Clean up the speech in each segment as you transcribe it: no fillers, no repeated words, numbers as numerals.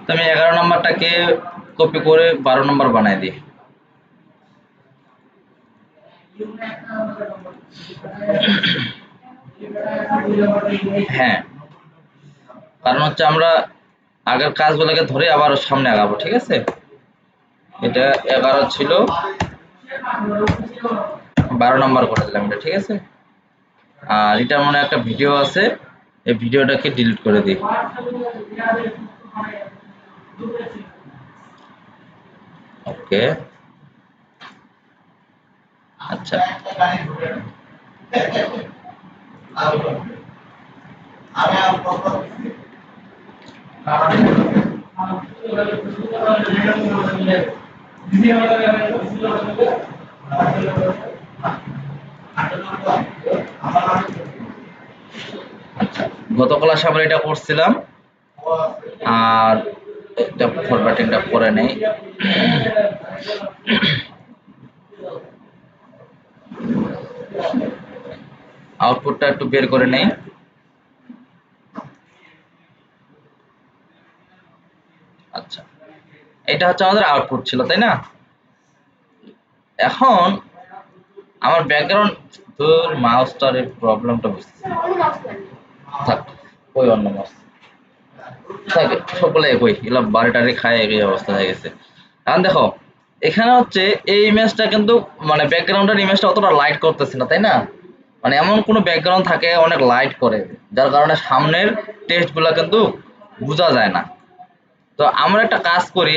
তো আমি 11 নম্বরটাকে কপি করে 12 নম্বর বানাই দিই। হ্যাঁ, কারণ হচ্ছে আমরা আগের কাজগুলোকে ধরে আবার সামনে আগাবো, ঠিক আছে? এটা 11 ছিল, 12 নম্বর করে দিলাম এটা, ঠিক আছে? আর এটা মনে একটা ভিডিও আছে, এই ভিডিওটাকে ডিলিট করে দিই। ওকে, আচ্ছা। আচ্ছা, গত ক্লাসে আমরা এটা করছিলাম, আর এটা ফরম্যাটিংটা করে নেই। আউটপুটটা একটু বের করে নেই। আচ্ছা, এটা হচ্ছে আমাদের আউটপুট ছিল, তাই না? এখন আমার ব্যাকগ্রাউন্ড, তোর মাউসটার এই প্রবলেমটা বুঝতেছি। থাক, ওই অন্য মাউস থাকে, সকলে একই, এগুলো বাড়ি টাড়ি খায়, এই অবস্থা হয়ে গেছে। এখন দেখো, এখানে হচ্ছে এই ইমেজটা কিন্তু মানে ব্যাকগ্রাউন্ডের ইমেজটা অতটা লাইট করতেছে না, তাই না? মানে এমন কোনো ব্যাকগ্রাউন্ড থাকে অনেক লাইট করে, যার কারণে সামনের টেক্সট গুলা কিন্তু বোঝা যায় না। তো আমরা একটা কাজ করি,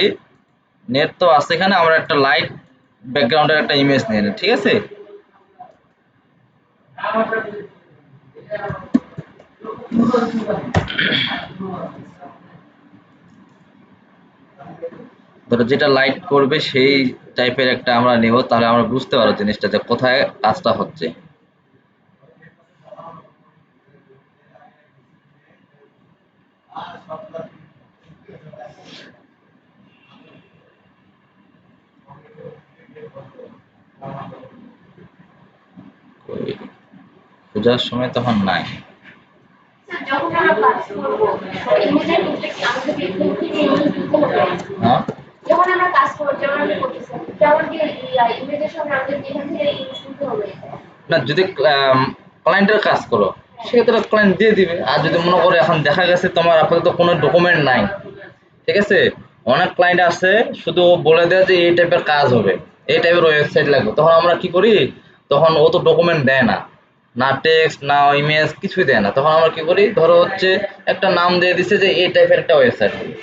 নেট তো আছে এখানে, আমরা একটা লাইট ব্যাকগ্রাউন্ডের একটা ইমেজ নিয়ে নিই, ঠিক আছে? ধরো যেটা লাইট করবে সেই টাইপের একটা আমরা নেব, তাহলে আমরা বুঝতে পারবো জিনিসটা যে কোথায় কাজটা হচ্ছে। ওই খোঁজার সময় তখন নাই। যখন আমরা কাজ করব ইমেজের ক্ষেত্রে কি আমাদের হ্যাঁ, যখন আমরা কাজ করব যেমন আমি করতেছি যেমন কি ইমেজের সামনে আমাদের এখান থেকে ইউজ করতে হবে। না যদি ক্লায়েন্টের কাজ করো সেক্ষেত্রে ক্লায়েন্ট দিয়ে দিবে। আর যদি মনে করো এখন দেখা গেছে তোমার আপাতত কোনো ডকুমেন্ট নাই, ঠিক আছে, অনেক ক্লায়েন্ট আছে শুধু বলে দেয় যে এই টাইপের কাজ হবে, এই টাইপের ওয়েবসাইট লাগবে, তখন আমরা কি করি, তখন ও তো ডকুমেন্ট দেয় না, না টেক্সট না ইমেজ কিছুই দেয় না, তখন আমরা কি করি, ধরো হচ্ছে একটা নাম দিয়ে দিছে যে এই টাইপের একটা ওয়েবসাইট হবে,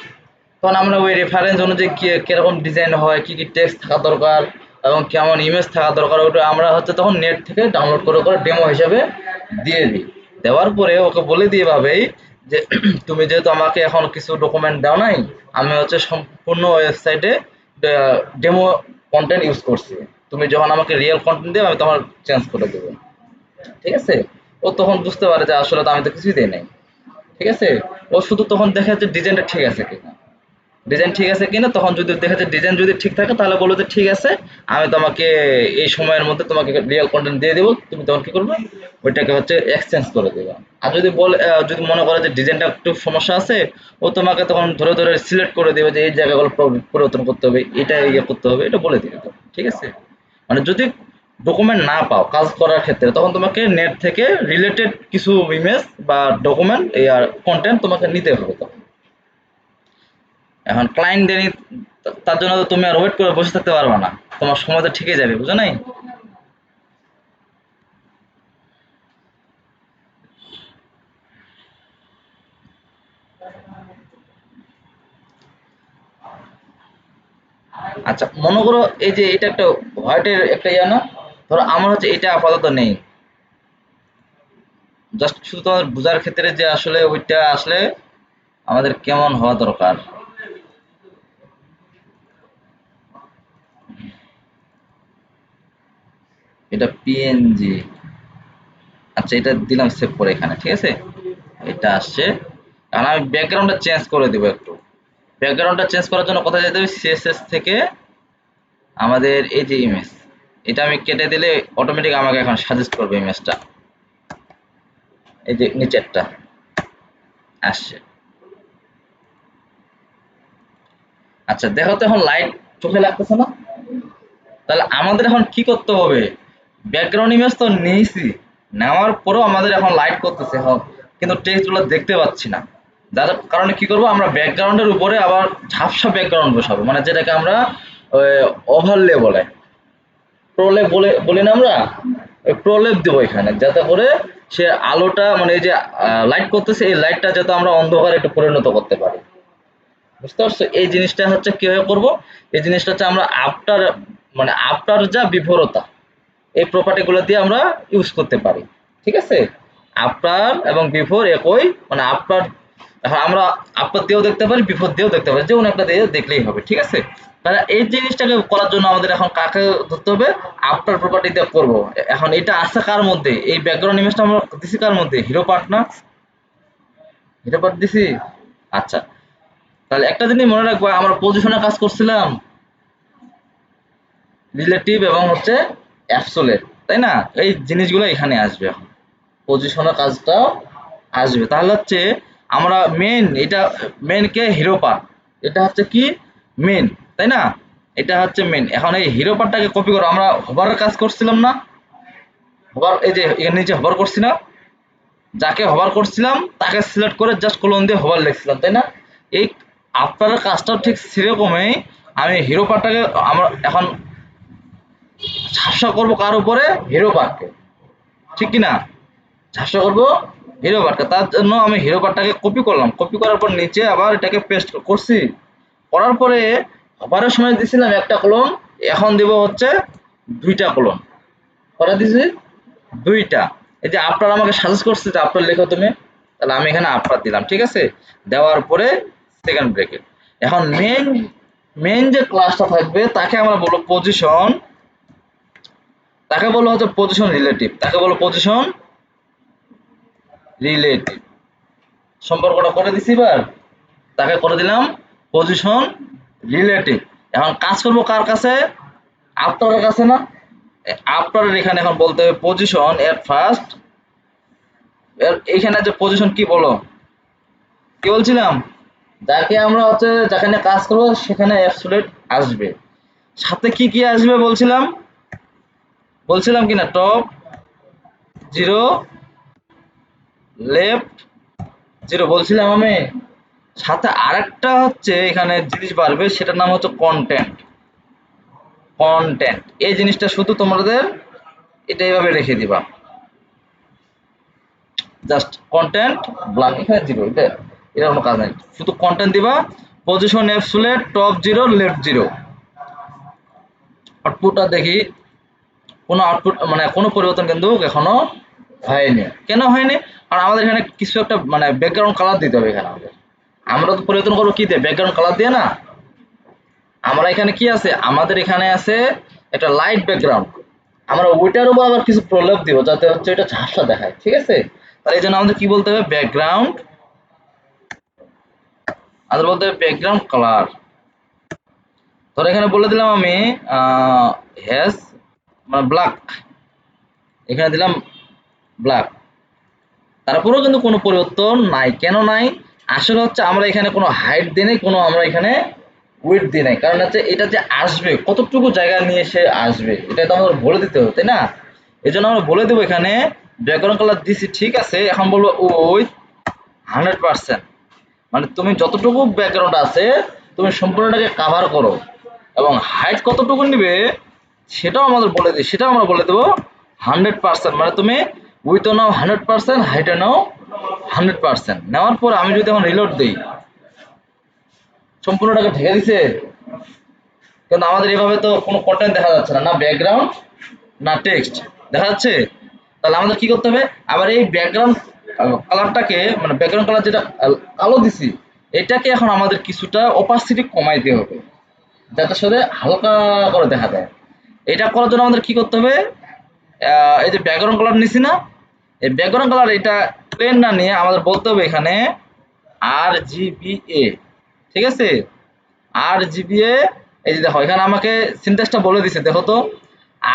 তখন আমরা ওই রেফারেন্স অনুযায়ী কিরকম ডিজাইন হয়, কি কি টেক্সট থাকা দরকার এবং কেমন ইমেজ থাকা দরকার, ওটা আমরা হচ্ছে তখন নেট থেকে ডাউনলোড করে করে ডেমো হিসেবে দিয়ে দিই। দেওয়ার পরে ওকে বলে দিয়ে ভাবেই যে তুমি যেহেতু আমাকে এখন কিছু ডকুমেন্ট দাও নাই, আমি হচ্ছে সম্পূর্ণ ওয়েবসাইটে ডেমো কন্টেন্ট ইউজ করছি, তুমি যখন আমাকে রিয়েল কন্টেন্ট দেবে আমি তখন চেঞ্জ করে দেবো, ঠিক আছে? ও তখন বুঝতে পারে যে আসলে তো আমি তো কিছুই দিই নাই, ঠিক আছে? ও শুধু তখন দেখে যে ডিজাইনটা ঠিক আছে কিনা, ডিজাইন ঠিক আছে কিনা, তখন যদি দেখা যায় ডিজাইন যদি ঠিক থাকে তাহলে বলবো যে ঠিক আছে, আমি তোমাকে এই সময়ের মধ্যে তোমাকে রিয়েল কন্টেন্ট দিয়ে দেবো, তুমি তখন কি করবে, ওইটাকে হচ্ছে এক্সচেঞ্জ করে দেবে। আর যদি বলে যদি মনে করে যে ডিজাইনটা একটু সমস্যা আছে, ও তোমাকে তখন ধরে ধরে সিলেক্ট করে দেবে যে এই জায়গাগুলো পরিবর্তন করতে হবে, এটা ইয়ে করতে হবে, এটা বলে দিবে তো, ঠিক আছে? মানে যদি ডকুমেন্ট না পাও কাজ করার ক্ষেত্রে, তখন তোমাকে নেট থেকে রিলেটেড কিছু ইমেজ বা ডকুমেন্ট আর কন্টেন্ট তোমাকে নিতে হবে তখন। এখন ক্লায়েন্ট দেনি, তার জন্য তো তুমি আর ওয়েট করে বসে থাকতে পারবে না, তোমার সময় তো ঠিকই যাবে, বুঝো নাই? আচ্ছা মনে করো এই যে এটা একটা হোয়াইটের একটা ইয়া না, ধরো আমার হচ্ছে এটা আপাতত নেই, জাস্ট শুধু তোমার বোঝার ক্ষেত্রে যে আসলে ওইটা আসলে আমাদের কেমন হওয়া দরকার। এটা পিএনজি, আচ্ছা এটা দিলাম সেভ করে এখানে, ঠিক আছে? এটা আসছে। কারণ আমি ব্যাকগ্রাউন্ডটা চেঞ্জ করে দেবো একটু, ব্যাকগ্রাউন্ডটা চেঞ্জ করার জন্য কোথায় যেতে হবে, সিএসএস থেকে আমাদের এই যে ইমেজ, এটা আমি কেটে দিলে অটোমেটিক আমাকে এখন সাজেস্ট করবে ইমেজটা, এই যে নিচেরটা আসছে। আচ্ছা দেখো তো এখন লাইট চোখে লাগতেছে না? তাহলে আমাদের এখন কি করতে হবে? ব্যাকগ্রাউন্ড ইমেজ তো নিয়েছি, নেওয়ার পরেও আমাদের এখন লাইট করতেছে এখন, কিন্তু টেক্সটগুলো দেখতে পাচ্ছি না। যার কারণে কি করব, আমরা ব্যাকগ্রাউন্ডের উপরে আবার ঝাপসা ব্যাকগ্রাউন্ড বসাবো, মানে যেটাকে আমরা ওভারলে বলে, প্রলেপ বলে বলি না আমরা, ওই প্রলেপ দেবো এখানে, যাতে করে সে আলোটা মানে এই যে লাইট করতেছে এই লাইটটা যাতে আমরা অন্ধকারে একটু পরিণত করতে পারি। বুঝতে পারছো? এই জিনিসটা হচ্ছে কিভাবে করব, এই জিনিসটা হচ্ছে আমরা আফটার মানে আফটার যা বিফলতা এই প্রপার্টি গুলো দিয়ে আমরা ইউজ করতে পারি। ঠিক আছে? আফটার এবং বিফোর একই, মানে আফটার এখন আমরা আফটার দিয়েও দেখতে পারি, বিফোর দিয়েও দেখতে পারি, যে কোনো একটা দিয়ে দেখলেই হবে। ঠিক আছে? তাহলে এই জিনিসটাকে করার জন্য আমাদের এখন কাকে ধরতে হবে? আফটার প্রপার্টি দিয়ে করব। এখন এটা আছে কার মধ্যে? এই ব্যাকগ্রাউন্ড ইমেজটা আমরা দিছি কার মধ্যে? হিরো পার্ট না? হিরো পার্ট দিছি। আচ্ছা, তাহলে একটা জিনিস মনে রাখবা, আমরা পজিশনে কাজ করছিলাম রিলেটিভ এবং হচ্ছে অ্যাবসোলেট, তাই না? এই জিনিসগুলো এখানে আসবে, এখন পজিশনের কাজটা আসবে। তাহলে হচ্ছে আমরা মেন, এটা মেন কে হিরো পার্ট, এটা হচ্ছে কি মেন, তাই না? এটা হচ্ছে মেন। এখন এই হিরো পার্টটাকে কপি করো, আমরা হোভারের কাজ করছিলাম না? হোভার, এই যে এর নিচে হোভার করছি না? যাকে হোভার করছিলাম তাকে সিলেক্ট করে জাস্ট কোলন দিয়ে হোভার লিখছিলাম, তাই না? এই আপনার কাজটাও ঠিক সেরকমই, আমি হিরো পার্টটাকে আমরা এখন ঝাপসা করবো কার উপরে? হিরো পার্টকে, ঠিক কি না? ঝাপসা করবো হিরো পার্টকে, তার জন্য আমি হিরো পার্টটাকে কপি করলাম, কপি করার পর নিচে আবার এটাকে পেস্ট করছি, করার পরে হোভারের সময় দিছিলাম একটা কলম, এখন দিব হচ্ছে দুইটা কলম, করে দিছি দুইটা। এই যে আপনার আমাকে সাজেস্ট করছে যে আপনার লেখো তুমি, তাহলে আমি এখানে আপনার দিলাম। ঠিক আছে? দেওয়ার পরে সেকেন্ড ব্রেকেট। এখন মেন মেন যে ক্লাসটা থাকবে তাকে আমরা বলবো পজিশন, তাকে বলবো হচ্ছে পজিশন রিলেটিভ, তাকে বলবো পজিশন রিলেটিভ। সম্পর্কটা করে দিছি এবার, তাকে করে দিলাম পজিশন রিলেটিভ। এখন কাজ করবো কার কাছে? আপনার কাছে না? আপনার এখানে এখন বলতে হবে পজিশন এট ফার্স্ট, এইখানে যে পজিশন কি বলো, কি বলছিলাম? যাকে আমরা হচ্ছে যেখানে কাজ করবো সেখানে অ্যাবসোলিউট আসবে, সাথে কি কি আসবে বলছিলাম, বলছিলাম কিনা? টপ জিরো, লেফট জিরো বলছিলাম আমি। সাথে আরেকটা হচ্ছে এখানে জিনিস বাড়বে, সেটার নাম হচ্ছে কন্টেন্ট। কন্টেন্ট এই জিনিসটা শুধু তোমাদের এটা এইভাবে রেখে দিবা, জাস্ট কন্টেন্ট ব্ল্যাঙ্ক, এখানে জিরো, এটা এটা কোনো কাজ নাই, শুধু কন্টেন্ট দিবা। Position absolute, top zero, left zero. আউটপুটটা দেখি, কোনো আউটপুট মানে কোনো পরিবর্তন কিন্তু এখনো হয়নি। কেন হয়নি? কারণ আমাদের এখানে কিছু একটা মানে ব্যাকগ্রাউন্ড কালার দিতে হবে এখানে আমাদের। আমরা তো পরিবর্তন করবো কি দিয়ে? ব্যাকগ্রাউন্ড কালার দিয়ে না। আমরা এখানে কি আছে? আমাদের এখানে আছে একটা লাইট ব্যাকগ্রাউন্ড, আমরা ওইটার উপর আবার কিছু প্রলেপ দিব যাতে হচ্ছে এটা ঝাপসা দেখায়। ঠিক আছে? তাহলে এই জন্য আমাদের কি বলতে হবে? ব্যাকগ্রাউন্ড, আমাদের বলতে হবে ব্যাকগ্রাউন্ড কালার। ধরো এখানে বলে দিলাম আমি হ্যাজ মানে ব্ল্যাক, এখানে দিলাম ব্ল্যাক। তারপরেও কিন্তু কোনো পরিবর্তন নাই। কেন নাই? আসলে হচ্ছে আমরা এখানে কোনো হাইট দিই নাই, কোনো আমরা এখানে উইডথ দিই নাই। কারণ হচ্ছে এটা যে আসবে কতটুকু জায়গা নিয়ে সে আসবে এটা তো আমাদের বলে দিতে হবে, তাই না? এই জন্য আমরা বলে দেবো এখানে ব্যাকগ্রাউন্ড কালার দিছি, ঠিক আছে। এখন বলবো ওই 100%, মানে তুমি যতটুকু ব্যাকগ্রাউন্ড আছে তুমি সম্পূর্ণটাকে কাভার করো, এবং হাইট কতটুকু নিবে সেটাও আমাদের বলে দিই, সেটাও আমরা বলে দেবো 100%। মানে তুমি উইথও নাও 100%, হাইটে নাও 100%। নেওয়ার পর আমি যদি এখন রিলোড দিই, সম্পূর্ণটাকে ঢেকে দিছে, কিন্তু আমাদের এভাবে তো কোনো কন্টেন্ট দেখা যাচ্ছে না, না ব্যাকগ্রাউন্ড না টেক্সট দেখা যাচ্ছে। তাহলে আমাদের কি করতে হবে? আবার এই ব্যাকগ্রাউন্ড কালারটাকে মানে ব্যাকগ্রাউন্ড কালার যেটা কালো দিছি এটাকে এখন আমাদের কিছুটা অপাসিটি কমাই দিতে হবে, যাতে সাথে হালকা করে দেখা যায়। এটা করার জন্য আমাদের কি করতে হবে? এই যে ব্যাকগ্রাউন্ড কালার নিছি না, এই ব্যাকগ্রাউন্ড কালার এটা প্লেন না নিয়ে আমাদের বলতে হবে এখানে RGBA। ঠিক আছে? RGBA, এই যে দেখো এখানে আমাকে সিনট্যাক্সটা বলে দিছে, দেখো তো।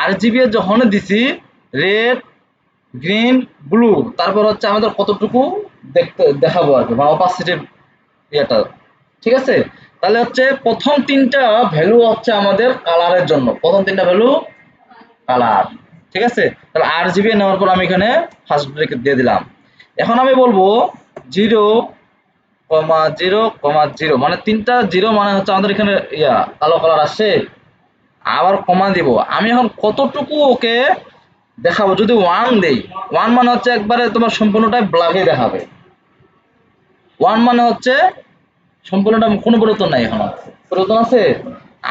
RGBA যখন দিছি রেড, গ্রিন, ব্লু, তারপর হচ্ছে আমাদের কতটুকু দেখতে দেখাবো আর কি, মানে অপাসিটির ইয়েটা। ঠিক আছে, তাহলে হচ্ছে প্রথম তিনটা ভ্যালু হচ্ছে আমাদের কালারের জন্য, প্রথম তিনটা ভ্যালু কালার। ঠিক আছে, তাহলে RGB নেওয়ার পর আমি এখানে ফার্স্ট ব্রেকেট দিয়ে দিলাম। এখন আমি বলবো 0,0,0 মানে তিনটা জিরো মানে হচ্ছে আমাদের এখানে কালো কালার আসছে। আবার কমা দিব, আমি এখন কতটুকু ওকে দেখাবো, যদি 1 দেই, 1 মানে হচ্ছে একবারে তোমার সম্পূর্ণটাই ব্ল্যাকে দেখাবে, 1 মানে হচ্ছে সম্পূর্ণটা কোনো পরিবর্তন নাই, এখন পরিবর্তন আছে।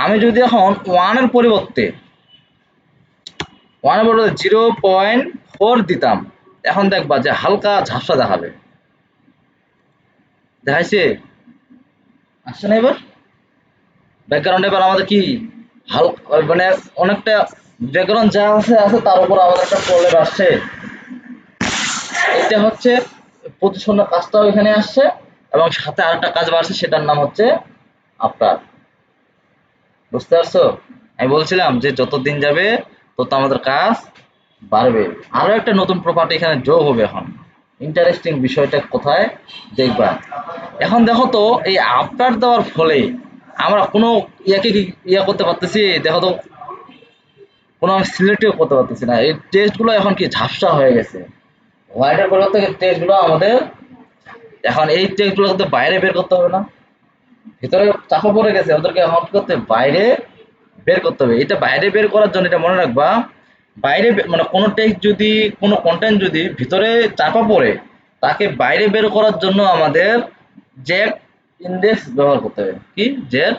আমি যদি এখন 1 এর পরিবর্তে 0.4 দিতাম, এখন দেখবা যে হালকা ঝাপসা দেখাবে। দেখাইছে? আসছে না এবার? ব্যাকগ্রাউন্ড এবার আমাদের কি হালকা মানে অনেকটা ব্যাকগ্রাউন্ড যা আছে আছে তার উপর আমাদের একটা প্রলেপ আসছে। এটা হচ্ছে প্রতিশোধের কাজটাও এখানে আসছে, এবং সাথে আরেকটা কাজ বাড়ছে, সেটার নাম হচ্ছে আফটার। বুঝতে পারছো? আমি বলছিলাম যে যত দিন যাবে তত আমাদের কাজ বাড়বে। আরো একটা নতুন প্রপার্টি এখানে যোগ হবে এখন। ইন্টারেস্টিং বিষয়টা কোথায় দেখবা। এখন দেখো তো এই আফটার দেওয়ার ফলে আমরা কোনো ইয়াকে ইয়া করতে পারতেছি, দেখো তো কোনো সিলেক্টও করতে পারতেছি না। এই টেক্সটগুলো এখন কি ঝাপসা হয়ে গেছে। হোয়াইটের পরিবর্তে টেক্সটগুলো আমাদের এখন এই টেক্সটগুলো কিন্তু বাইরে বের করতে হবে না, ভিতরে চাপা পড়ে গেছে, ওদেরকে এখন কি করতে হবে? বাইরে বের করতে হবে। এটা বাইরে বের করার জন্য এটা মনে রাখবা, বাইরে মানে কোনো টেক্সট যদি কোনো কন্টেন্ট যদি ভিতরে চাপা পড়ে, তাকে বাইরে বের করার জন্য আমাদের জেড ইন্ডেক্স ব্যবহার করতে হবে। কি? Z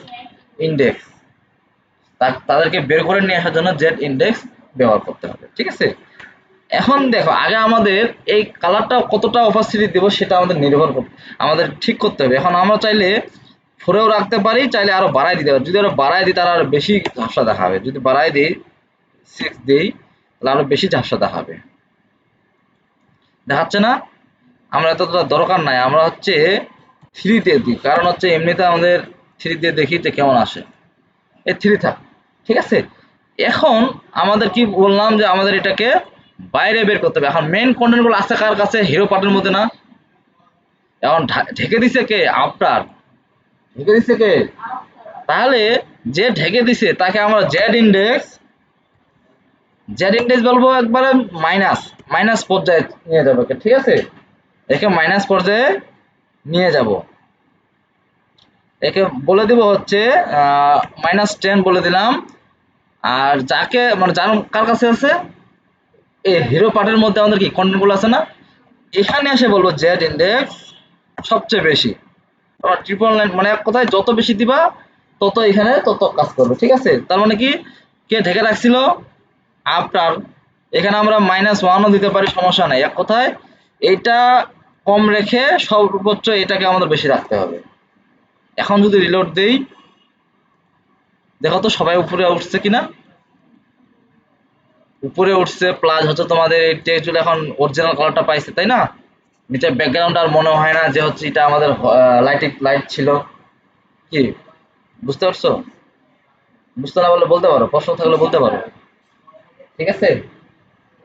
index. তাদেরকে বের করে নিয়ে আসার জন্য জেড ইন্ডেক্স ব্যবহার করতে হবে। ঠিক আছে, এখন দেখো আগে আমাদের এই কালারটা কতটা অপাসিটি দেবো সেটা আমাদের নির্ভর আমাদের ঠিক করতে হবে। এখন আমরা চাইলে 4-এও রাখতে পারি, চাইলে আরো বাড়াই দিতে পারি। যদি আরো বাড়াই দিই তাহলে আরো বেশি ঝাপসা দেখাবে, যদি বাড়াই দিই 6 দিই তাহলে আরো বেশি ঝাপসা দেখাবে। দেখাচ্ছে না? আমরা এতটা দরকার নাই, আমরা হচ্ছে 3 দিয়ে দিই, কারণ হচ্ছে এমনিতে আমাদের 3 দিয়ে দেখি যে কেমন আসে। এই 3 থাক। ঠিক আছে, এখন আমাদের কি বললাম যে আমাদের এটাকে বাইরে বের করতে হবে। এখন মেইন কন্টেন্ট গুলো আছে কার কাছে? হিরো পার্টের মধ্যে না? এখন ঢেকে দিছে কে? আফটার। ঢেকে দিছে কে? তাহলে যে ঢেকে দিছে তাকে আমরা জেড ইন্ডেক্স বলবো একবারে মাইনাস মাইনাস পর্যায়ে নিয়ে যাবো। ঠিক আছে, একে মাইনাস পর্যায়ে নিয়ে যাব। একে বলে দিব হচ্ছে -10 বলে দিলাম। আর যাকে মানে যার কার কাছে আছে এই হিরো পার্টের মধ্যে আমাদের কি কন্টেন্ট গুলো আছে না, এখানে এসে বলবো জেড ইন্ডেক্স সবচেয়ে বেশি। আবার 999 মানে এক কথায় যত বেশি দিবা তত এখানে তত কাজ করবে। ঠিক আছে, তার মানে কি কে ঢেকে রাখছিল? আফটার। এখানে আমরা -1ও দিতে পারি, সমস্যা নাই। এক কথায় এইটা কম রেখে সর্বোচ্চ এটাকে আমাদের বেশি রাখতে হবে। এখন যদি রিলোড দেই, দেখো তো সবাই উপরে উঠছে কিনা? উপরে উঠছে, প্লাস হচ্ছে তোমাদের এই টেক্সটগুলো এখন অরিজিনাল কালারটা পাইছে, তাই না? নিচে ব্যাকগ্রাউন্ড আর মনে হয় না যে হচ্ছে এটা আমাদের লাইট ছিল। কি বুঝতে পারছো? বুঝতে না পারলে বলতে পারো, প্রশ্ন থাকলে বলতে পারো। ঠিক আছে,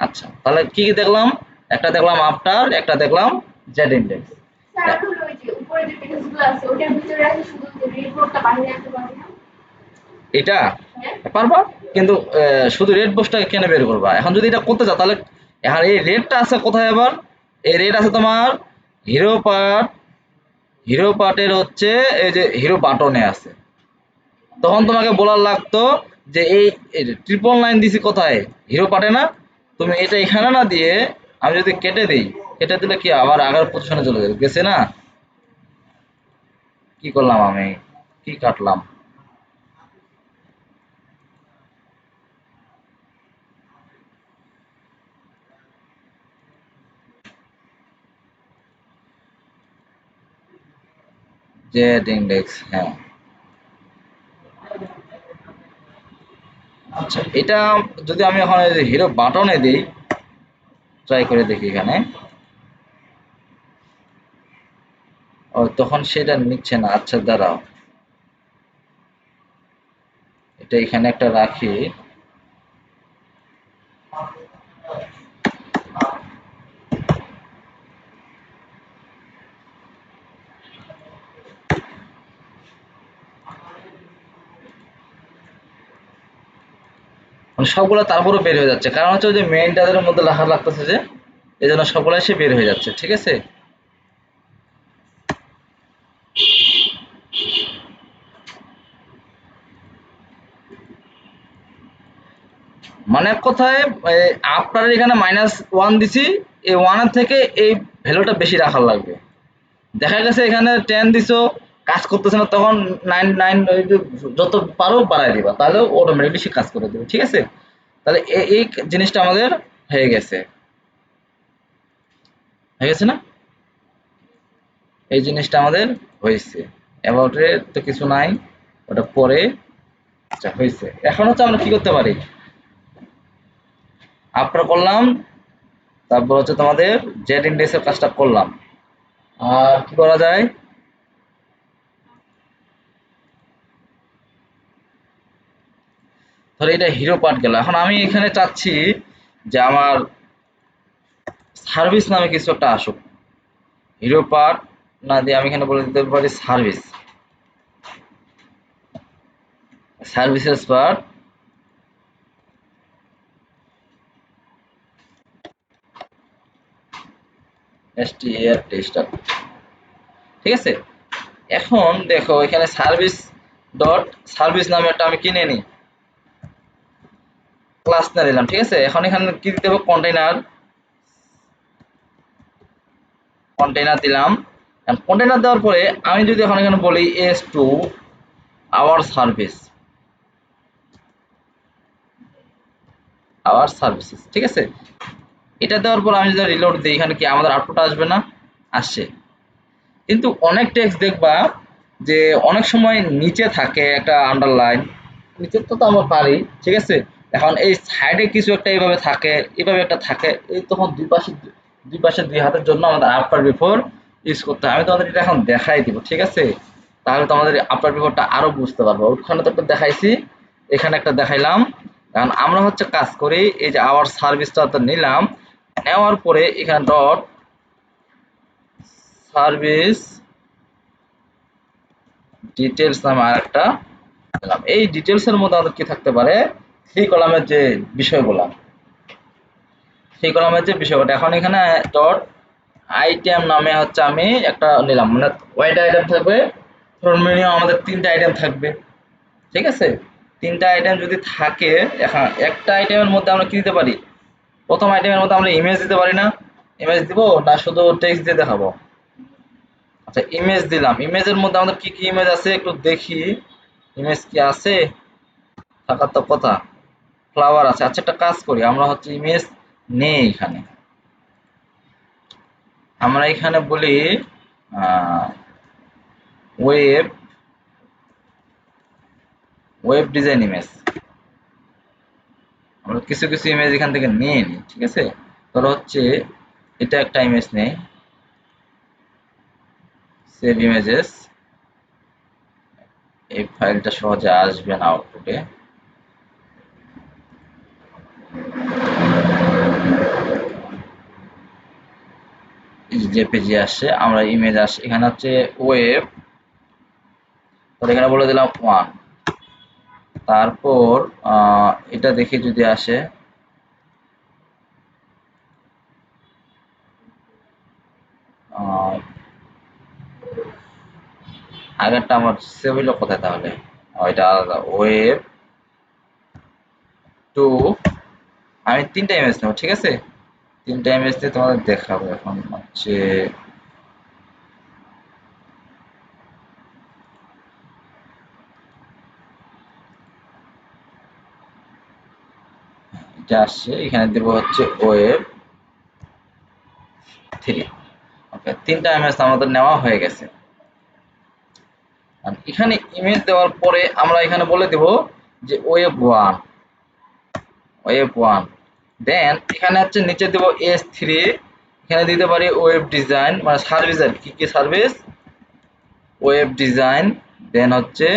আচ্ছা তাহলে কি কি দেখলাম? একটা দেখলাম আফটার, একটা দেখলাম জেড ইন্ডেক্স। স্যার আমি ওই যে উপরে যে টেক্সটগুলো আছে ওটার ভিতরে রাখি শুধু রিপোর্টটা বাইরে আনতে পারি না? এটা হ্যাঁ। পারবা, কিন্তু শুধু রেড বক্সটাকে কেন বের করবা? এখন যদি এটা করতে চাও তাহলে এখন এই রেডটা আছে কোথায়? আবার এই রেড আছে তোমার হিরো পার্ট, হিরো পার্টের হচ্ছে এই যে হিরো বাটনে আছে। তখন তোমাকে বলার লাগতো যে এই 999 দিছি কোথায়? হিরো পার্টে না? তুমি এটা এখানে না দিয়ে আমি যদি কেটে দিই, কেটে দিলে কি আবার আগের পজিশনে চলে যাবে, গেছে না? কি করলাম আমি? কি কাটলাম? জেড ইন্ডেক্স, হ্যাঁ। আচ্ছা এটা যদি আমি এখন হিরো বাটনে দিই, ট্রাই করে দেখি এখানে, ও তখন সেটা নিচ্ছে না। আচ্ছা দাঁড়াও, এটা এখানে একটা রাখি। মানে সবগুলো তারপরে বের হয়ে যাচ্ছে, কারণ হচ্ছে ওই যে মেইন তাদের মধ্যে লেখা লাগতেছে যে, এই জন্য সবগুলো এসে বের হয়ে যাচ্ছে। ঠিক আছে, মানে এক কথায় আপনার এখানে -1 দিছি, এই 1 এর থেকে এই ভ্যালুটা বেশি রাখার লাগবে। দেখা গেছে এখানে 10 দিছো, কাজ করতেছে না, তখন 9 ওই যে যত পারো বাড়ায় দিবা, তাহলে অটোমেটিকলি সে কাজ করে দেবে। ঠিক আছে, তাহলে এই জিনিসটা আমাদের হয়ে গেছে, হয়ে গেছে না? এই জিনিসটা আমাদের হয়েছে। অ্যাবাউট এ তো কিছু নাই, ওটা পরে। আচ্ছা হয়েছে, এখন হচ্ছে আমরা কি করতে পারি, আপনার করলাম, তারপর হচ্ছে তোমাদের জেড ইন্ডেক্সের কাজটা করলাম। আর কি করা যায়, ধরো এটা হিরো পার্ট গেল। এখন আমি এখানে চাচ্ছি যে আমার সার্ভিস নামে কিছু একটা আসুক। হিরো পার্ট না দিয়ে আমি এখানে বলে দিতে পারি service, services part str tester. ঠিক আছে, এখন দেখো এখানে সার্ভিস ডট সার্ভিস নামে একটা আমি কিনে নিই, ক্লাস না নিলাম। ঠিক আছে, এখন এখানে কি দিতে হবে, কন্টেইনার, কন্টেইনার দিলাম। কন্টেইনার দেওয়ার পরে আমি যদি এখন এখানে বলি S to our service, hour services. ঠিক আছে, এটা দেওয়ার পর আমি যদি রিলোড দিই, এখানে কি আমাদের আউটপুট আসবে না? আসছে। কিন্তু অনেক টেক্সট দেখবা যে অনেক সময় নিচে থাকে একটা আন্ডারলাইন, নিচে তো আমরা পারি। ঠিক আছে, এখন এই সাইডে কিছু একটা এইভাবে থাকে, এইভাবে একটা থাকে, এই তখন দুই পাশে দুই হাতের জন্য আমাদের আফটার বিফোর ইউজ করতে হয়। আমি তোমাদের এটা এখন দেখাই দিব। ঠিক আছে, তাহলে তো আমাদের আফটার বিফোরটা আরো বুঝতে পারবো। ওখানে তো একটা দেখাইছি, এখানে একটা দেখাইলাম। কারণ আমরা হচ্ছে কাজ করি, এই যে আওয়ার সার্ভিসটা তো নিলাম, নেওয়ার পরে এখানে ডট সার্ভিস ডিটেলস নামে আরেকটা দিলাম। এই ডিটেলস এর মধ্যে আমাদের কি থাকতে পারে, সেই কলামের যে বিষয়গুলো, সেই কলামের যে বিষয়টা। এখন এখানে ডট আইটেম নামে হচ্ছে আমি একটা নিলাম, মানে কয়টা আইটেম থাকবে, ধরুন মিনিমাম আমাদের 3টা আইটেম থাকবে। ঠিক আছে, 3টা আইটেম যদি থাকে, এখন একটা আইটেমের মধ্যে আমরা কি দিতে পারি, প্রথম আইটেমের মধ্যে আমরা ইমেজ দিতে পারি না? ইমেজ দিব না শুধু টেক্সট দিয়ে দেখাবো? আচ্ছা ইমেজ দিলাম, ইমেজের মধ্যে আমাদের কি কি ইমেজ আছে একটু দেখি, ইমেজ কি আছে, থাকার তো কথা, ফ্লাওয়ার আছে। আচ্ছা একটা কাজ করি, আমরা হচ্ছে ইমেজ নেই এখানে, আমরা এখানে বলি ওয়েব, ওয়েব ডিজাইন ইমেজ। আমরা কিছু কিছু ইমেজ এখান থেকে নিয়ে নিই। ঠিক আছে, ধরো হচ্ছে এটা একটা ইমেজ নেই, সেভ ইমেজেস, এই ফাইলটা সহজে আসবে না আউটপুটে। জেপিজি আসছে, আমরা ইমেজ আসছে, এখানে হচ্ছে ওয়েব, তাহলে এখানে বলে দিলাম 1। তারপর এটা দেখে যদি আসে, আগেরটা আমার সেভ হইলো কোথায় তাহলে, এটা আলাদা, ওয়েব টু। আমি 3টা ইমেজ নেব। ঠিক আছে, 3টা ইমেজ দিয়ে তোমাদের দেখাবো। এখন হচ্ছে এটা আসছে, এখানে দেব হচ্ছে ওয়েব 3। ওকে, 3টা ইমেজ আমাদের নেওয়া হয়ে গেছে। আর এখানে ইমেজ দেওয়ার পরে আমরা এখানে বলে দেব যে ওয়েব 1, ওয়েব 1। দেন এখানে হচ্ছে নিচে দেব S3, এখানে দিতে পারি ওয়েব ডিজাইন, মানে সার্ভিস আর কি কি সার্ভিস, ওয়েব ডিজাইন। দেন হচ্ছে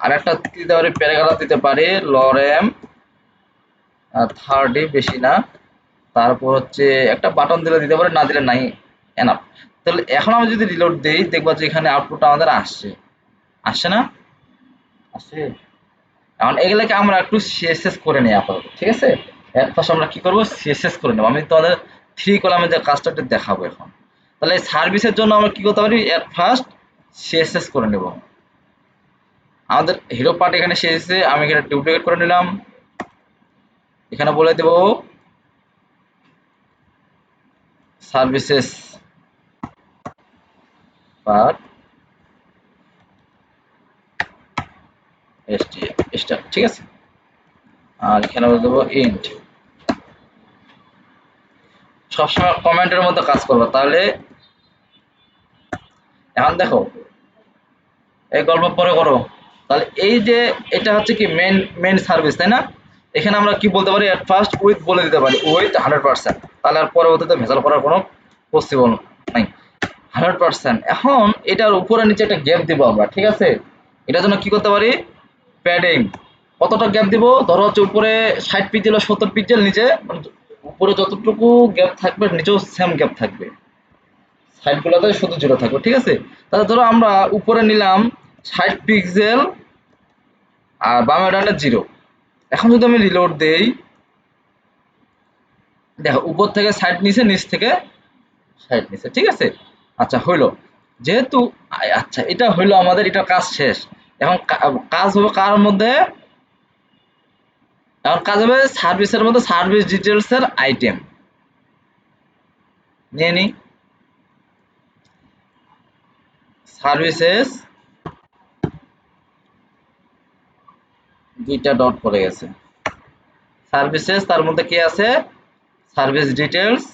আরেকটা দিতে পারি, প্যারাগ্রাফ দিতে পারি, লরেম 30, বেশি না। তারপর হচ্ছে একটা বাটন দিলে দিতে পারি, না দিলে নাই, এনাফ। তাহলে এখন আমি যদি রিলোড দেই, দেখবো যে এখানে আউটপুটটা আমাদের আসছে, আসছে না? আসছে। এখন এগুলাকে আমরা একটু সিএসএস করে নিই আপাতত, ঠিক আছে। এর ফার্স্ট আমরা কি করব, সিএসএস করে নেব। আমি তোমাদের 3 কলামে যে কাজটা একটু দেখাবো এখন। তাহলে এই সার্ভিসের জন্য আমরা কি করতে পারি, এর ফার্স্ট সিএসএস করে নেব। আমাদের হিরো পার্ট এখানে সিএসএস, আমি এখানে ডুপ্লিকেট করে নিলাম। এখানে বলে দেব সার্ভিসেস পার্ট স্টার, ঠিক আছে। আর এখানে বলে দেবো ইন্ট। সবসময় কমেন্টের মধ্যে কাজ করবো, তাহলে এখন দেখো এই গল্প পরে করো। তাহলে এই যে এটা হচ্ছে কি মেন সার্ভিস, তাই না। এখানে আমরা কি বলতে পারি, এট ফার্স্ট উইথ বলে দিতে পারি, উইথ 100%। তাহলে আর পরবর্তীতে ভেজাল করার কোনো পসিবল নাই, 100%। এখন এটার উপরে নিচে একটা গ্যাপ দিব আমরা, ঠিক আছে। এটার জন্য কি করতে পারি, প্যাডিং। কতটা গ্যাপ দিব, ধরো হচ্ছে উপরে 60 পিক্সেল 70 পিক্সেল, নিচে উপরে যতটুকু গ্যাপ থাকবে নিচেও সেম গ্যাপ থাকবে, সাইডগুলোতে শুধু 0 থাকবে, ঠিক আছে। তাহলে ধরো আমরা উপরে নিলাম 60 পিক্সেল আর বামে ডানে 0। এখন যদি আমি রিলোড দেই, দেখো উপর থেকে সাইড নিচে, নিচ থেকে সাইড নিচে, ঠিক আছে। আচ্ছা হইলো, যেহেতু আচ্ছা এটা হইলো আমাদের, এটা কাজ শেষ। এখন কাজ হবে কার মধ্যে, এখন কাজ হবে সার্ভিসের মধ্যে, সার্ভিস ডিটেলস এর আইটেম নিয়ে নিই। সার্ভিসেস, দুইটা ডট পড়ে গেছে। সার্ভিসেস, তার মধ্যে কি আছে, সার্ভিস ডিটেলস,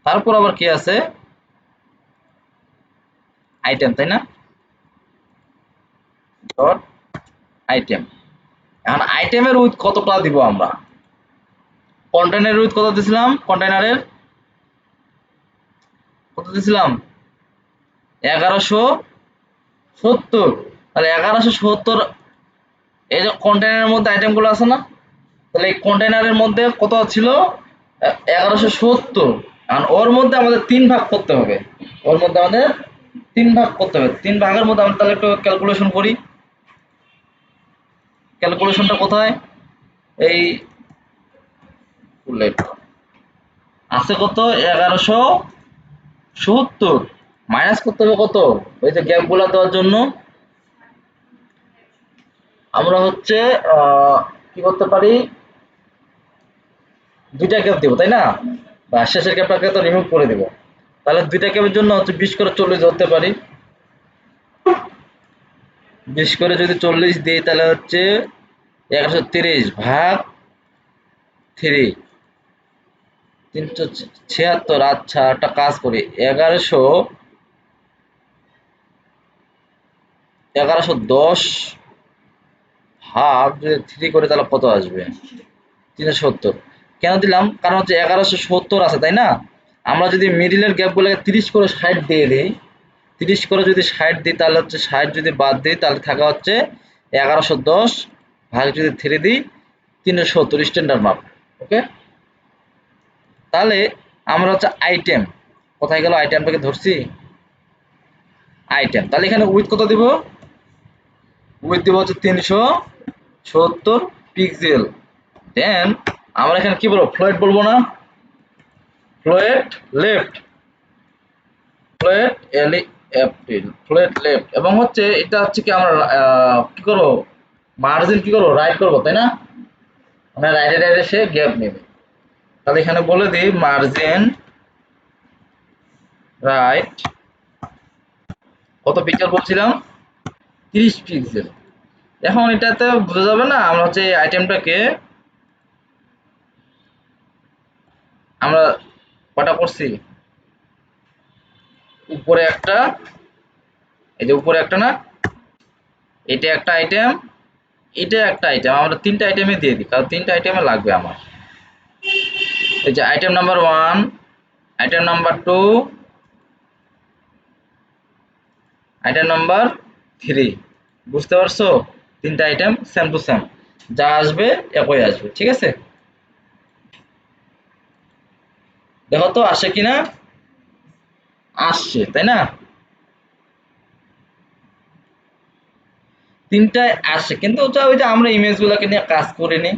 তারপর আবার কি আছে, আইটেম, তাই না, ডট আইটেম। এখন আইটেমের উইথ কতটা দিব আমরা, কন্টেনারের উইথ কত দিছিলাম, কন্টেনারের কত দিছিলাম, 1170। তাহলে 1170, এই যে কন্টেনারের মধ্যে আইটেমগুলো আছে না, তাহলে এই কন্টেনারের মধ্যে কত ছিল, 1170। কারণ ওর মধ্যে আমাদের 3 ভাগ করতে হবে, ওর মধ্যে আমাদের 3 ভাগ করতে হবে। 3 ভাগের মধ্যে আমরা তাহলে একটু ক্যালকুলেশন করি। ক্যালকুলেশনটা কোথায়, এই আছে কত, 1170 মাইনাস করতে হবে কত, ওই যে গ্যাপ গুলা দেওয়ার জন্য আমরা হচ্ছে কি করতে পারি, দুইটা গ্যাপ দিব, তাই না, বা শেষের গ্যাপটাকে তো রিমুভ করে দিব। তাহলে দুইটা গ্যাপের জন্য হচ্ছে 20 করে 40 ধরতে পারি। 20 করে যদি 40 দিই, তাহলে হচ্ছে 1130 ভাগ 3, 376। আচ্ছা একটা কাজ করি, 1110 ভাগ যদি 3 করে, তাহলে কত আসবে, 370। কেন দিলাম, কারণ হচ্ছে 1170 আছে, তাই না। আমরা যদি মিডিলের গ্যাপগুলোকে 30 করে 60 দিয়ে দিই, 30 করে যদি 60 দিই, তাহলে হচ্ছে 60 যদি বাদ দিই, তাহলে থাকা হচ্ছে 1110 ভাগ যদি 3 দিই, 370 স্ট্যান্ডার্ড মাপ। ওকে, তাহলে আমরা হচ্ছে আইটেম, কোথায় গেল আইটেমটাকে ধরছি, আইটেম। তাহলে এখানে উইথ কত দিব, উইথ দিব হচ্ছে 370 পিক্সেল। দেন আমরা এখানে কি বলবো, ফ্লোট বলবো না, float left, float float left. এবং হচ্ছে এটা হচ্ছে কি আমরা কি করবো, মার্জিন কি করবো, রাইট করবো, তাই না, মানে রাইটে রাইটে সে গ্যাপ নেবে। তাহলে এখানে বলে দিই মার্জিন রাইট কত পিক্সেল বলছিলাম, 30 পিক্সেল। এখন এটাতে বোঝা যাবে না, আমরা হচ্ছে আইটেমটাকে আমরা কটা করছি, উপরে একটা, এই যে উপরে একটা না, এটা একটা আইটেম, এটা একটা আইটেম, আমরা 3টা আইটেমে দিয়ে দিই, কারণ 3টা আইটেমে লাগবে আমার। এই যে item number 1, item number 2, item number 3। বুঝতে পারছো, 3টা আইটেম সেম টু সেম, যা আসবে একই আসবে, ঠিক আছে। দেখো তো আসে কিনা, আসছে, তাই না। তিনটায় আসে, কিন্তু ওই যে আমরা ইমেজগুলোকে নিয়ে কাজ করিনি,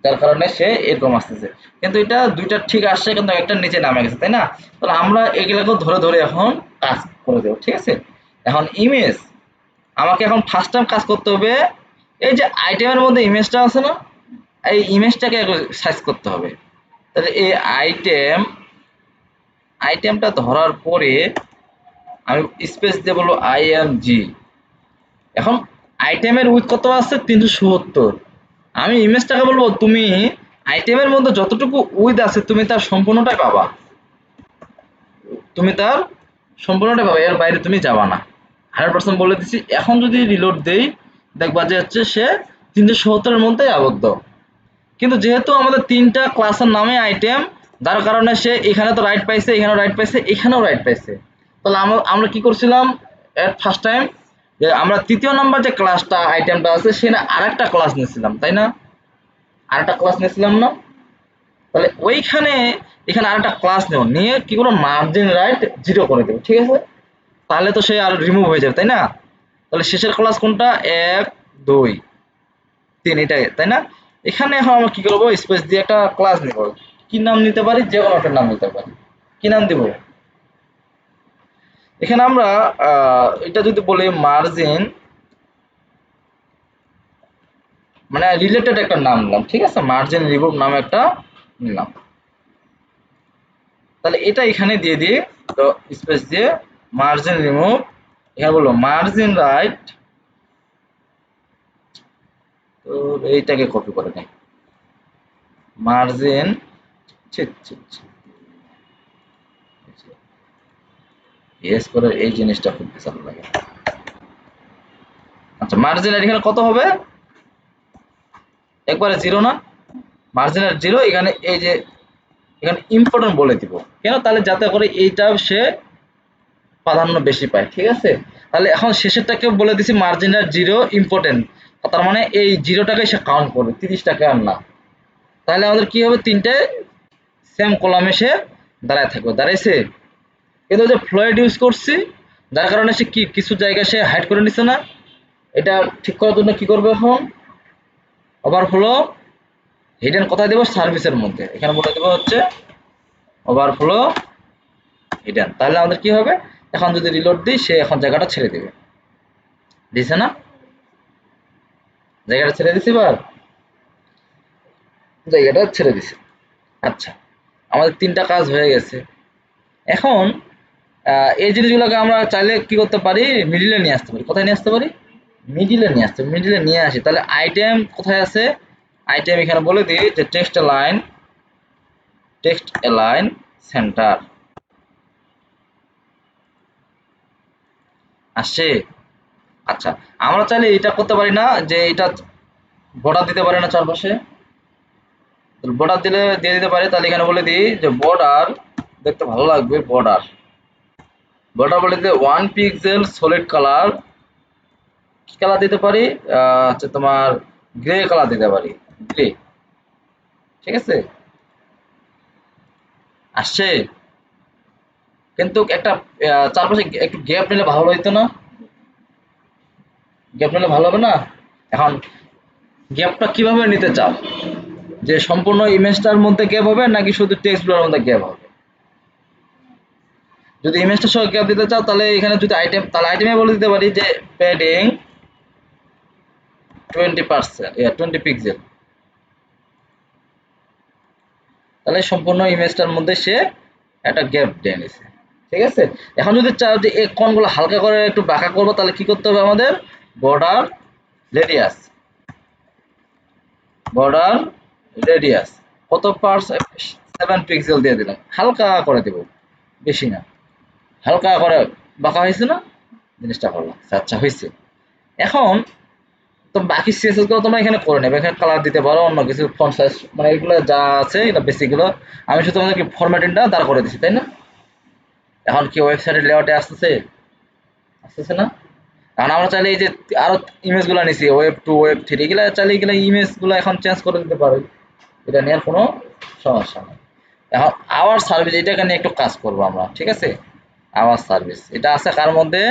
যার কারণে সে এরকম আসতেছে। কিন্তু এটা দুইটা ঠিক আসছে, কিন্তু একটা নিচে নামে গেছে, তাই না? তাহলে আমরা এগুলাকে ধরে ধরে এখন কাজ করে দেবো, ঠিক আছে? এখন ইমেজ আমাকে এখন ফার্স্ট টাইম কাজ করতে হবে, এই যে আইটেমের মধ্যে ইমেজটা আছে না, এই ইমেজটাকে সাইজ করতে হবে। তাহলে এই আইটেমটা ধরার পরে আমি স্পেস দিয়ে বলবো IMG। এখন আইটেমের উইথ কত আছে? 377। আমি ইমেজটাকে বলবো তুমি আইটেমের মধ্যে যতটুকু উইথ আছে তুমি তার সম্পূর্ণটাই পাবা, তুমি তার সম্পূর্ণটা পাবা, এর বাইরে তুমি যাবা না। 100% বলে দিচ্ছি। এখন যদি রিলোড দেই দেখবা যে হচ্ছে সে 377 এর মধ্যেই আবদ্ধ। কিন্তু যেহেতু আমাদের তিনটা ক্লাসের নামে আইটেম, যার কারণে সে এখানে তো রাইট পাইছে, এখানেও রাইট পাইছে, এখানেও রাইট পাইছে। তাহলে আমরা কি করছিলাম এট ফার্স্ট টাইম, যে আমরা তৃতীয় নাম্বার যে ক্লাসটা আইটেমটা আছে সেখানে আরেকটা ক্লাস নিয়েছিলাম, তাই না? আরেকটা ক্লাস নিয়েছিলাম না? তাহলে ওইখানে এখানে আরেকটা ক্লাস নেব, নিয়ে কি করবো মার্জিন রাইট 0 করে দেবো, ঠিক আছে? তাহলে তো সে আর রিমুভ হয়ে যাবে, তাই না? তাহলে শেষের ক্লাস কোনটা? 1 2 3, এটাই, তাই না? এখানে এখন আমরা কি করবো স্পেস দিয়ে একটা ক্লাস নিব। কি নাম নিতে পারি? যে কোনো একটা নাম নিতে পারি। কি নাম দিব? এখানে আমরা এটা যদি বলি মার্জিন, মানে রিলেটেড একটা নাম নিলাম, ঠিক আছে? মার্জিন রিমুভ নামে একটা নিলাম। তাহলে এটা এখানে দিয়ে দিই, তো স্পেস দিয়ে মার্জিন রিমুভ, এখানে বলবো মার্জিন রাইট, তো এইটাকে কপি করে নেই, মার্জিন ইয়েস করে, এই জিনিসটা খুব ভালো লাগে। আচ্ছা, মার্জিন এখানে কত হবে? একবারে 0 না? মার্জিন 0, এখানে এই যে এখানে ইম্পর্টেন্ট বলে দিব, কেন? তাহলে যাতে করে এইটা সে প্রাধান্য বেশি পায়, ঠিক আছে? তাহলে এখন শেষেরটাকে বলে দিছি মার্জিন 0 ইম্পর্টেন্ট, তার মানে এই 0টাকে সে কাউন্ট করবে, 30 টাকা আর না। তাহলে আমাদের কি হবে? তিনটে সেম কলামে সে দাঁড়ায় থাকবে, দাঁড়াইছে। কিন্তু যে ফ্লয়েড ইউজ করছি, যার কারণে সে কি কিছু জায়গায় সে হাইড করে নিছে না? এটা ঠিক করার জন্য কি করবে এখন? ওভারফ্লো হিডেন কোথায় দেব? সার্ভিসের মধ্যে। এখানে বলে দেব হচ্ছে ওভারফ্লো হিডেন। তাহলে আমাদের কি হবে? এখন যদি রিলোড দিই সে এখন জায়গাটা ছেড়ে দেবে, দিছে না? জায়গাটা ছেড়ে দিছি, এবার জায়গাটা ছেড়ে দিছি। আচ্ছা, আমাদের তিনটা কাজ হয়ে গেছে। এখন এই জিনিসগুলোকে আমরা চাইলে কি করতে পারি? মিডিলে নিয়ে আসতে পারি। কোথায় নিয়ে আসতে পারি? মিডিলে নিয়ে আসতে, মিডিলে নিয়ে আসি। তাহলে আইটেম কোথায় আছে? আইটেম এখানে বলে দিই যে টেক্সট অ্যালাইন সেন্টার আসছে। আচ্ছা, আমরা চাইলে এটা করতে পারি না যে এটা বর্ডার দিতে পারি না চারপাশে? বর্ডার দিলে দিয়ে দিতে পারি। তাহলে এখানে বলে দিই যে বর্ডার, দেখতে ভালো লাগবে, বর্ডার বলে দিতে 1 পিক্সেল সলিড কালার। কি কালার দিতে পারি? হচ্ছে তোমার গ্রে কালার দিতে পারি, গ্রে, ঠিক আছে? আসছে। কিন্তু একটা চারপাশে একটু গ্যাপ নিলে ভালো হইতো না? গ্যাপ নিলে ভালো হবে না? এখন গ্যাপটা কিভাবে নিতে চাও? যে সম্পূর্ণ ইমেজটার মধ্যে গ্যাপ হবে নাকি শুধু টেক্সটগুলোর মধ্যে গ্যাপ হবে? যদি ইমেজটার সঙ্গে গ্যাপ দিতে চাও তাহলে এখানে যদি আইটেম, তাহলে আইটেমে বলে দিতে পারি যে প্যাডিং 20%, 20 পিক্সেল। তাহলে সম্পূর্ণ ইমেজটার মধ্যে সে একটা গ্যাপ দিয়ে নিছে, ঠিক আছে? এখন যদি চাও যে এই কোণগুলো হালকা করে একটু বাঁকা করবো, তাহলে কি করতে হবে আমাদের? বর্ডার রেডিয়াস, বর্ডার রেডিয়াস কত পার্সেন্ট? 7 পিক্সেল দিয়ে দিলাম, হালকা করে দেব, বেশি না। হালকা করে বাঁকা হয়েছে না? জিনিসটা ভালো লাগছে। আচ্ছা, হয়েছে। এখন তো বাকি সিএসএস গুলো তোমরা এখানে করে নেবে, এখানে কালার দিতে পারো, অন্য কিছু ফন্ট সাইজ, মানে এগুলো যা আছে এটা বেসিক গুলো আমি শুধু তোমাদেরকে ফরম্যাটিংটা দাঁড় করে দিচ্ছি, তাই না? এখন কি ওয়েবসাইটের লেআউটে আসতেছে? আসতেছে না? কারণ আমরা চাইলে এই যে আরো ইমেজ গুলো নিছি ওয়েব 2 ওয়েব 3, এগুলা চাইলে এগুলা ইমেজ গুলো এখন চেঞ্জ করে দিতে পারো, এটা নিয়ে কোনো সমস্যা নেই। এখন আওয়ার সার্ভিস, এটাকে নিয়ে একটু কাজ করবো আমরা, ঠিক আছে? আওয়ার সার্ভিস এটা আছে কার মধ্যে?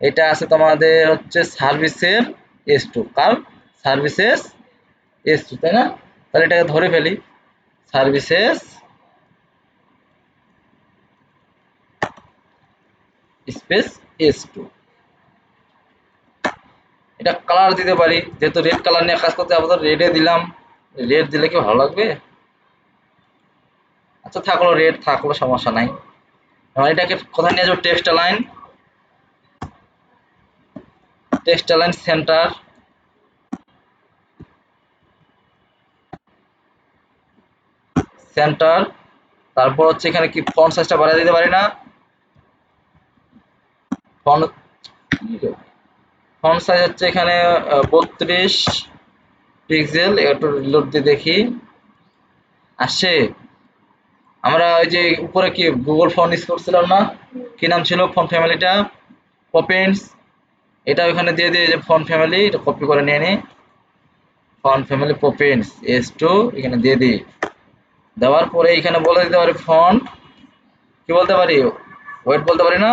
এটা আছে তোমাদের হচ্ছে সার্ভিসের S2, কার সার্ভিসেস S2, তাই না? তাহলে এটাকে ধরে ফেলি, সার্ভিসেস স্পেস S2। এটা কালার দিতে পারি, যেহেতু রেড কালার নিয়ে কাজ করতে আপাতত রেডে দিলাম। রেড দিলে কি ভালো লাগবে? আচ্ছা থাকলো, রেড থাকলো, সমস্যা নাই। এটাকে কোথায় নিয়ে যাবো? Text line, text line centre, centre. তারপর হচ্ছে এখানে কি ফন্ট সাইজটা বাড়িয়ে দিতে পারি না? ফন্ট ফন্ট সাইজ হচ্ছে এখানে 32 পিক্সেল। একটু রিলোড দিয়ে দেখি আসছে। আমরা ওই যে উপরে কি গুগল ফন্ট ইউজ করছিলাম না, কি নাম ছিল ফন্ট ফ্যামিলিটা? পপিন্স। এটা ওখানে দিয়ে দিয়ে যে ফন্ট ফ্যামিলি, এটা কপি করে নিয়ে নিই, ফন্ট ফ্যামিলি পপিন্স S2 এখানে দিয়ে দিই। দেওয়ার পরে এখানে বলে দিতে পারি ফন্ট, কি বলতে পারি? ওয়েট বলতে পারি না?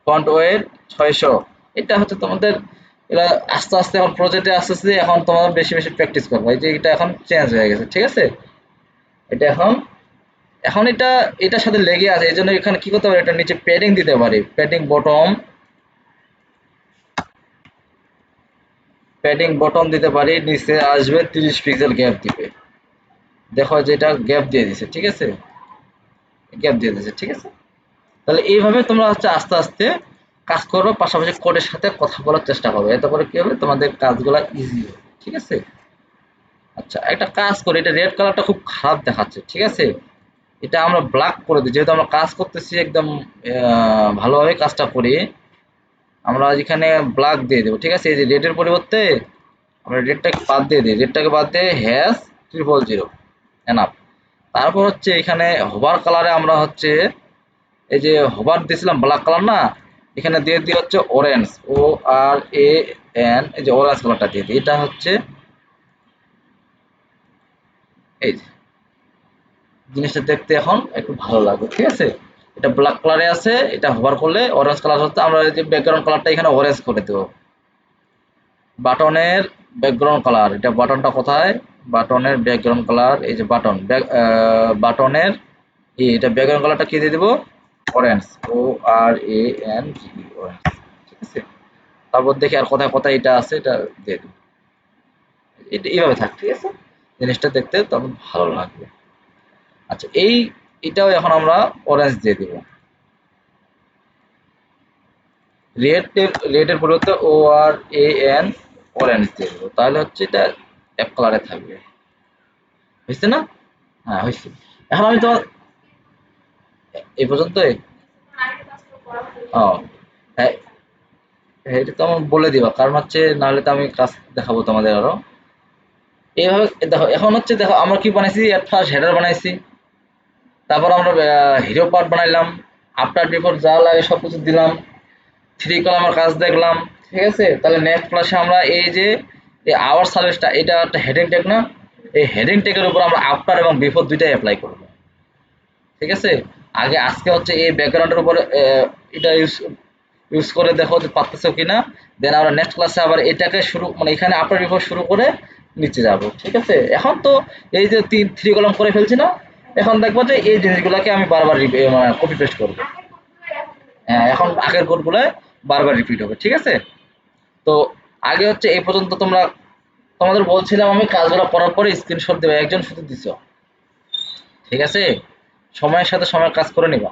Font wait 600। এটা হচ্ছে তোমাদের, এরা আস্তে আস্তে এখন প্রজেক্টে আস্তে আস্তে এখন তোমাদের বেশি বেশি প্র্যাকটিস করবে। এই যে এটা এখন চেঞ্জ হয়ে গেছে, ঠিক আছে? এটা এখন, এখন এটা এটার সাথে লেগে আছে, এই জন্য এখানে কি করতে পারি, এটা নিচে প্যাডিং দিতে পারি, প্যাডিং বটম, প্যাডিং বটম দিতে পারি। নিচে আসবে 30 পিক্সেল গ্যাপ দিবে। দেখো যে এটা গ্যাপ দিয়ে দিছে, ঠিক আছে? গ্যাপ দিয়ে দিছে, ঠিক আছে? তাহলে এইভাবে তোমরা হচ্ছে আস্তে আস্তে কাজ করো, পাশাপাশি কোডের সাথে কথা বলার চেষ্টা করো। এতে করে কি হবে, তোমাদের কাজগুলো ইজি হবে, ঠিক আছে? আচ্ছা একটা কাজ করি, এটা রেড কালারটা খুব খারাপ দেখাচ্ছে, ঠিক আছে? এটা আমরা ব্ল্যাক করে দিই, যেহেতু আমরা কাজ করতেছি একদম ভালোভাবে কাজটা করি। আমরা এখানে ব্ল্যাক দিয়ে দেবো, ঠিক আছে? এই যে রেডের পরিবর্তে আমরা রেডটাকে বাদ দিয়ে দিই, রেডটাকে বাদ দিয়ে হ্যাশ 000 এনাফ। তারপর হচ্ছে এখানে হোভার কালারে আমরা হচ্ছে এই যে হোভার দিয়েছিলাম ব্ল্যাক কালার না, এখানে দিয়ে দিই হচ্ছে অরেঞ্জ, ORAN, এই যে অরেঞ্জ কালারটা দিয়ে দিই। এটা হচ্ছে এই যে জিনিসটা দেখতে এখন একটু ভালো লাগবে, ঠিক আছে? এটা ব্ল্যাক কালারে আছে, এটা হোভার করলে অরেঞ্জ কালার হচ্ছে। আমরা এই যে ব্যাকগ্রাউন্ড কালারটা এখানে অরেঞ্জ করে দেবো। বাটনের ব্যাকগ্রাউন্ড কালার, এটা বাটনটা কোথায়? বাটনের ব্যাকগ্রাউন্ড কালার, এই যে বাটন বাটনের এটা ব্যাকগ্রাউন্ড কালারটা কি দিয়ে দেবো? অরেঞ্জ, ORANG, অরেঞ্জ, ঠিক আছে? তারপর দেখি আর কোথায় কোথায় এটা আছে, এটা দিয়ে দেবো। এটা এইভাবে থাক, ঠিক আছে? জিনিসটা দেখতে তখন ভালো লাগবে। আচ্ছা এটাও এখন আমরা অরেঞ্জ দিয়ে দিব। রেডের পরিবর্তে ORAN, অরেঞ্জ দিয়ে দেবো। তাহলে হচ্ছে এটা এক কালারে থাকবে, হয়েছে না? হ্যাঁ হয়েছে। এখন আমি তোমার এই পর্যন্তই। আরেকটা কাজ করা হলো। ও হ্যাঁ, এটা তো আমার বলে দিবা, কারণ হচ্ছে নাহলে তো আমি কাজ দেখাবো তোমাদের আরো। এইভাবে দেখো, এখন হচ্ছে দেখো আমরা কি বানাইছি, এট ফার্স্ট হেডার বানাইছি, তারপর আমরা হিরো পার্ট বানাইলাম, আফটার বিফোর যা লাগে সবকিছু দিলাম, 3 কলামের কাজ দেখলাম, ঠিক আছে? তাহলে নেক্সট ক্লাসে আমরা এই যে এই আওয়ার সার্ভিসটা, এটা একটা হেডিং ট্যাগ না, এই হেডিং ট্যাগের উপর আমরা আফটার এবং বিফোর দুইটাই অ্যাপ্লাই করব, ঠিক আছে? আগে আজকে হচ্ছে এই ব্যাকগ্রাউন্ডের উপর এটা ইউজ ইউজ করে দেখো যে পারতেছো কিনা। দেন আমরা নেক্সট ক্লাসে আবার এটাকে শুরু, মানে এখানে আফটার বিফোর শুরু করে নিচে যাব, ঠিক আছে? এখন তো এই যে 3 কলাম করে ফেলছি না, এখন দেখবো যে এই জিনিসগুলোকে আমি বারবার মানে কপি পেস্ট করবো। আগের কোডগুলো এখন হ্যাঁ এখন আগের কোডগুলো বারবার রিপিট হবে, ঠিক আছে? তো আগে হচ্ছে এই পর্যন্ত তোমরা, তোমাদের বলছিলাম আমি কাজগুলো করার পরে স্ক্রিনশট দেবে, একজন শুধু দিছো, ঠিক আছে? সময়ের সাথে সময় কাজ করে নিবা।